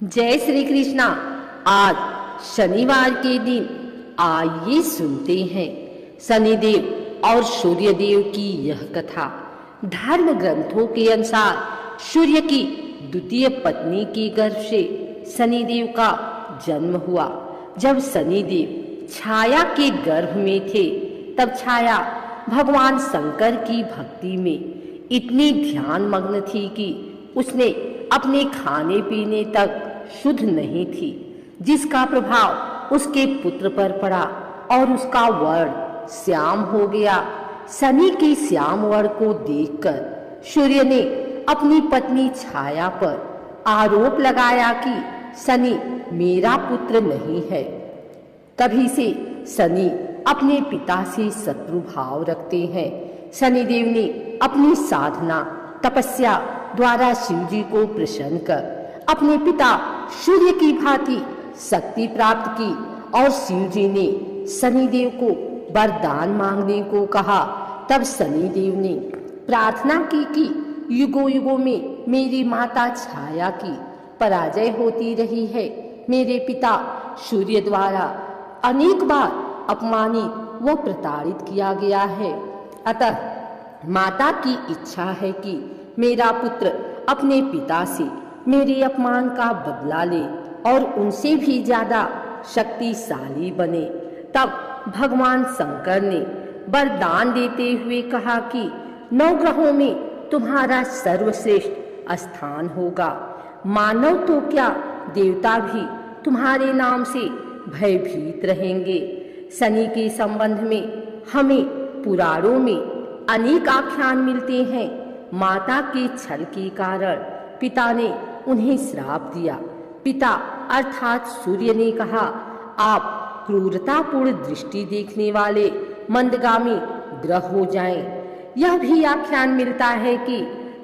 जय श्री कृष्णा। आज शनिवार के दिन आइए सुनते हैं शनिदेव और सूर्यदेव की यह कथा। धर्म ग्रंथों के अनुसार सूर्य की द्वितीय पत्नी के गर्भ से शनिदेव का जन्म हुआ। जब शनिदेव छाया के गर्भ में थे तब छाया भगवान शंकर की भक्ति में इतनी ध्यान मग्न थी कि उसने अपने खाने पीने तक शुद्ध नहीं थी, जिसका प्रभाव उसके पुत्र पर पड़ा और उसका वर्ण श्याम हो गया। शनि के श्याम वर्ण को देखकर सूर्य ने अपनी पत्नी छाया पर आरोप लगाया कि शनि मेरा पुत्र नहीं है। तभी से शनि अपने पिता से शत्रु भाव रखते हैं। शनिदेव ने अपनी साधना तपस्या द्वारा शिव जी को प्रसन्न कर अपने पिता सूर्य की भांति शक्ति प्राप्त की और शिव जी ने शनिदेव को वरदान मांगने को कहा। तब शनिदेव ने प्रार्थना की कि युगों युगों में मेरी माता छाया की पराजय होती रही है। मेरे पिता सूर्य द्वारा अनेक बार अपमानित व प्रताड़ित किया गया है। अतः माता की इच्छा है कि मेरा पुत्र अपने पिता से मेरे अपमान का बदला ले और उनसे भी ज्यादा शक्तिशाली बने। तब भगवान शंकर ने वरदान देते हुए कहा कि 9 ग्रहों में तुम्हारा सर्वश्रेष्ठ स्थान होगा। मानव तो क्या देवता भी तुम्हारे नाम से भयभीत रहेंगे। शनि के संबंध में हमें पुराणों में अनेक आख्यान मिलते हैं। माता के छल के कारण पिता ने उन्हें श्राप दिया। पिता अर्थात सूर्य ने कहा, आप क्रूरतापूर्ण दृष्टि देखने वाले मंदगामी ग्रह हो जाएं। यह भी आख्यान मिलता है कि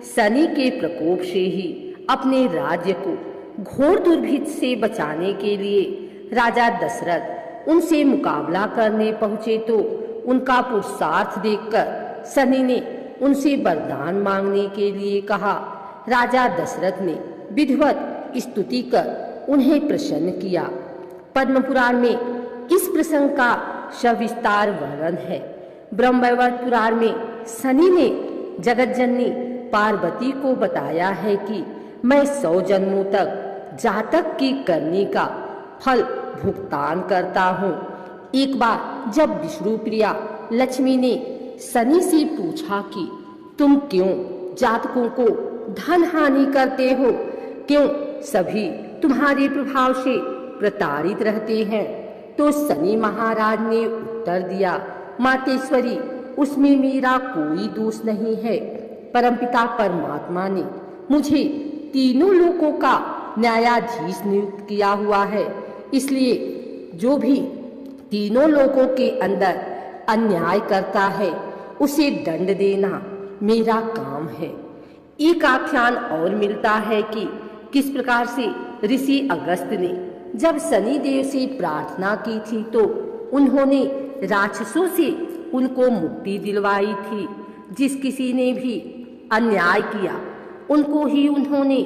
शनि के प्रकोप से ही अपने राज्य को घोर दुर्भिक्ष से बचाने के लिए राजा दशरथ उनसे मुकाबला करने पहुंचे तो उनका पुरुषार्थ देखकर शनि ने उनसे वरदान मांगने के लिए कहा। राजा दशरथ ने विधिवत स्तुति कर उन्हें प्रसन्न किया। पद्म पुराण में इस प्रसंग का सविस्तार वर्णन है। ब्रह्मवैवर्त पुराण में शनि ने जगतजननी पार्वती को बताया है कि मैं 100 जन्मों तक जातक की करनी का फल भुगतान करता हूँ। एक बार जब विष्णु प्रिया लक्ष्मी ने शनि से पूछा कि तुम क्यों जातकों को धन हानि करते हो, क्यों सभी तुम्हारे प्रभाव से प्रताड़ित रहते हैं, तो शनि महाराज ने उत्तर दिया, मातेश्वरी उसमें मेरा कोई दोष नहीं है। परमपिता परमात्मा ने मुझे तीनों लोकों का न्यायाधीश नियुक्त किया हुआ है, इसलिए जो भी तीनों लोकों के अंदर अन्याय करता है उसे दंड देना मेरा काम है। एक आख्यान और मिलता है कि किस प्रकार से ऋषि अगस्त ने जब शनि देव से प्रार्थना की थी तो उन्होंने राक्षसों से उनको मुक्ति दिलवाई थी। जिस किसी ने भी अन्याय किया उनको ही उन्होंने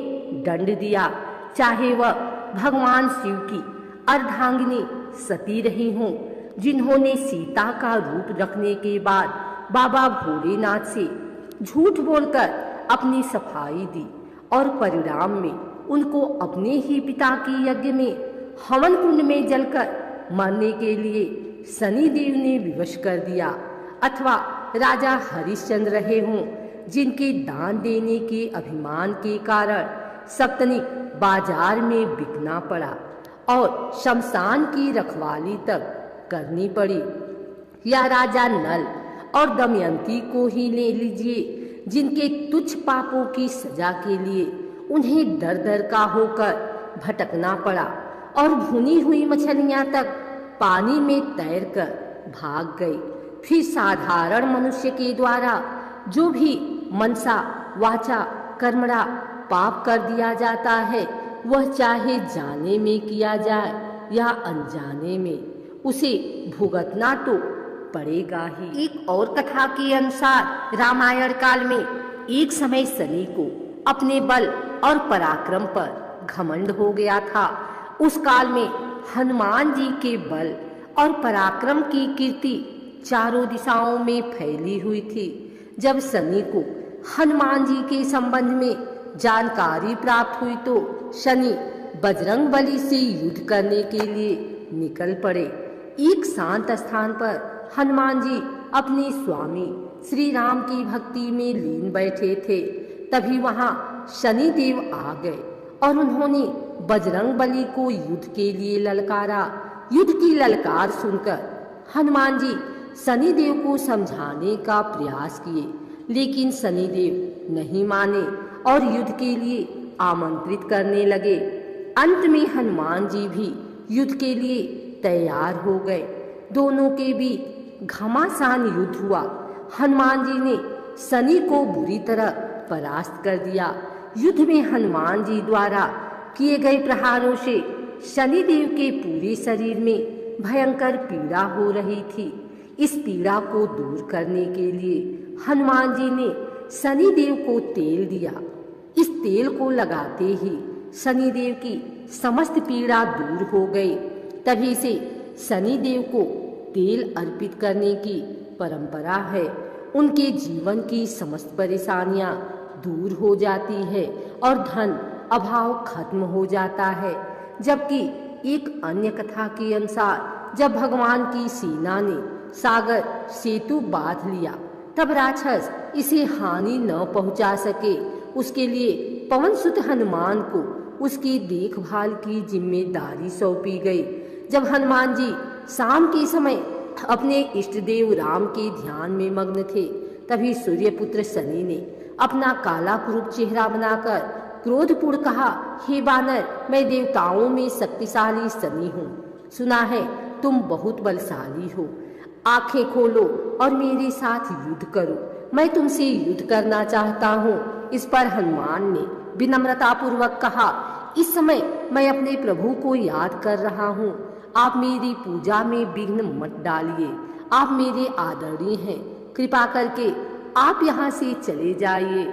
दंड दिया, चाहे वह भगवान शिव की अर्धांगिनी सती रही हों, जिन्होंने सीता का रूप रखने के बाद बाबा भोलेनाथ से झूठ बोलकर अपनी सफाई दी और परिणाम में उनको अपने ही पिता की यज्ञ में हवन कुंड में जलकर मरने के लिए शनिदेव ने विवश कर दिया। अथवा राजा हरिश्चंद्र रहे हों, जिनके दान देने के अभिमान के कारण सप्तनिक बाजार में बिकना पड़ा और शमशान की रखवाली तक करनी पड़ी। या राजा नल और दमयंती को ही ले लीजिए, जिनके तुच्छ पापों की सजा के लिए उन्हें दर दर का होकर भटकना पड़ा और भुनी हुई मछलियां तक पानी में तैरकर भाग गई। फिर साधारण मनुष्य के द्वारा जो भी मनसा वाचा कर्मणा पाप कर दिया जाता है, वह चाहे जाने में किया जाए या अनजाने में, उसे भुगतना तो पड़ेगा ही। एक और कथा के अनुसार रामायण काल में एक समय शनि को अपने बल और पराक्रम पर घमंड हो गया था। उस काल में हनुमान जी के बल और पराक्रम की कीर्ति चारों दिशाओं में फैली हुई थी। जब शनि को हनुमान जी के संबंध में जानकारी प्राप्त हुई तो शनि बजरंगबली से युद्ध करने के लिए निकल पड़े। एक शांत स्थान पर हनुमान जी अपने स्वामी श्री राम की भक्ति में लीन बैठे थे। तभी वहां शनि देव आ गए और उन्होंने बजरंगबली को युद्ध के लिए ललकारा। युद्ध की ललकार सुनकर हनुमान जी शनिदेव को समझाने का प्रयास किए, लेकिन शनिदेव नहीं माने और युद्ध के लिए आमंत्रित करने लगे। अंत में हनुमान जी भी युद्ध के लिए तैयार हो गए। दोनों के बीच घमासान युद्ध हुआ। हनुमान जी ने शनि को बुरी तरह परास्त कर दिया। युद्ध में हनुमान जी द्वारा किए गए प्रहारों से शनिदेव के पूरे शरीर में भयंकर पीड़ा हो रही थी। इस पीड़ा को दूर करने के लिए हनुमान जी ने शनिदेव को तेल दिया। इस तेल को लगाते ही शनिदेव की समस्त पीड़ा दूर हो गई। तभी से शनिदेव को तेल अर्पित करने की परंपरा है। उनके जीवन की समस्त परेशानियां दूर हो जाती है और धन अभाव खत्म हो जाता है। जबकि एक अन्य कथा के अनुसार जब भगवान की सेना ने सागर सेतु बांध लिया तब राक्षस इसे हानि न पहुंचा सके, उसके लिए पवन सुत हनुमान को उसकी देखभाल की जिम्मेदारी सौंपी गई। जब हनुमान जी शाम के समय अपने इष्ट देव राम के ध्यान में मग्न थे, तभी सूर्यपुत्र शनि ने अपना काला क्रूर चेहरा बनाकर क्रोधपूर्ण कहा, हे बानर, मैं देवताओं में शक्तिशाली शनि हूँ। सुना है तुम बहुत बलशाली हो। आंखें खोलो और मेरे साथ युद्ध करो। मैं तुमसे युद्ध करना चाहता हूँ। इस पर हनुमान ने विनम्रता पूर्वक कहा, इस समय मैं अपने प्रभु को याद कर रहा हूँ। आप मेरी पूजा में विघ्न मत डालिए। आप मेरे आदरणीय हैं। कृपा करके आप यहाँ से चले जाइए।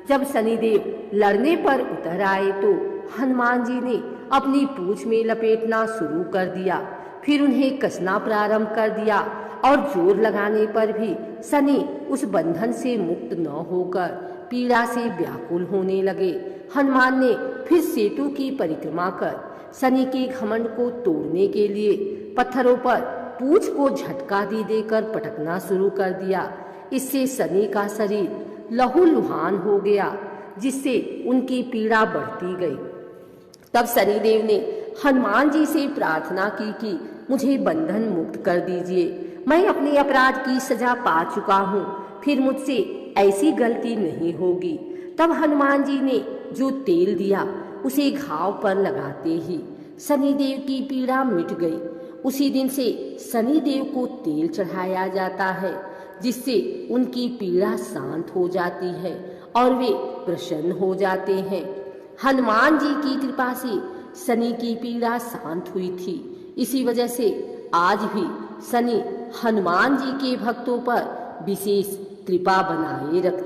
जब शनिदेव लड़ने पर उतर आए तो हनुमान जी ने अपनी पूंछ में लपेटना शुरू कर दिया। फिर उन्हें कसना प्रारंभ कर दिया और जोर लगाने पर भी शनि उस बंधन से मुक्त न होकर पीड़ा से व्याकुल होने लगे। हनुमान ने फिर सेतु की परिक्रमा कर शनि के घमंड को तोड़ने के लिए पत्थरों पर पूंछ को झटका दे देकर पटकना शुरू कर दिया। इससे शनि का शरीर लहूलुहान हो गया, जिससे उनकी पीड़ा बढ़ती गई। तब शनिदेव ने हनुमान जी से प्रार्थना की कि मुझे बंधन मुक्त कर दीजिए। मैं अपने अपराध की सजा पा चुका हूँ, फिर मुझसे ऐसी गलती नहीं होगी। तब हनुमान जी ने जो तेल दिया उसे घाव पर लगाते ही शनिदेव की पीड़ा मिट गई। उसी दिन से शनिदेव को तेल चढ़ाया जाता है, जिससे उनकी पीड़ा शांत हो जाती है और वे प्रसन्न हो जाते हैं। हनुमान जी की कृपा से शनि की पीड़ा शांत हुई थी। इसी वजह से आज भी शनि हनुमान जी के भक्तों पर विशेष कृपा बनाए रखते